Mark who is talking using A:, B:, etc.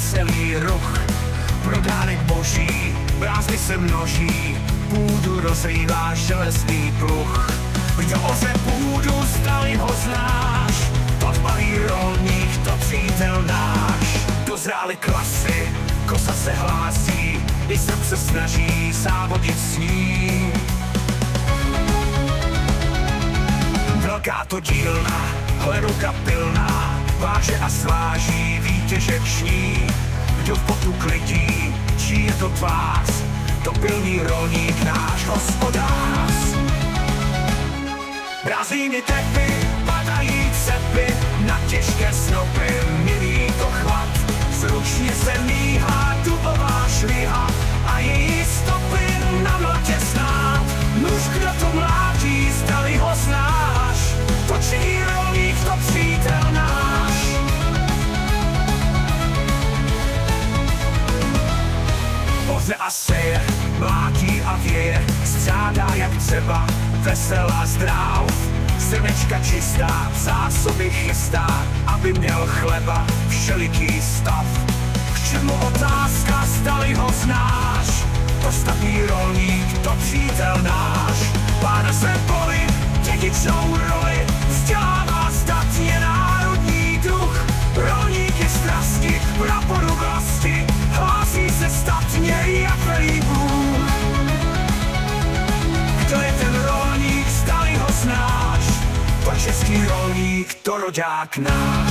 A: veselý ruch. Prodánek boží, brázdy se množí, půdu rozrývá železný pluh. Kdo oře půdu, zdali ho znáš, odbalí rolník, to přítel náš. Dozrály klasy, kosa se hlásí, i srdce snaží závodit s ní. Velká to dílna, hleduka pilná, váže a sváží výtěžek šní. Kdo v potu klidí, čí je to tvář, to pilný rolník, náš hospodář. Brázíny tepy, padají cepy, na těžké snopy, milý to chvat. Zručně se míhá dubová šviha a její stopy na mlotě znát. Nuž kdo to mlátí, zdali ho znáš, točí rolník, to přítel náš. Oře a seje, mlátí a věje, střádá jak třeba, veselá zdráv. Srdečka čistá, zásoby chystá, aby měl chleba všeliký stav. K čemu otázka, zdali ho znáš, ostatní rolník, to přítel náš. Pána se boli, dědičnou roli, vzdělává statně národní duch. Rolník je strasti, praporu vlasti, hlásí se statně jak velí Bůh. Kdo je ten rolník, zdali ho znáš, to český rolník, to roďák náš.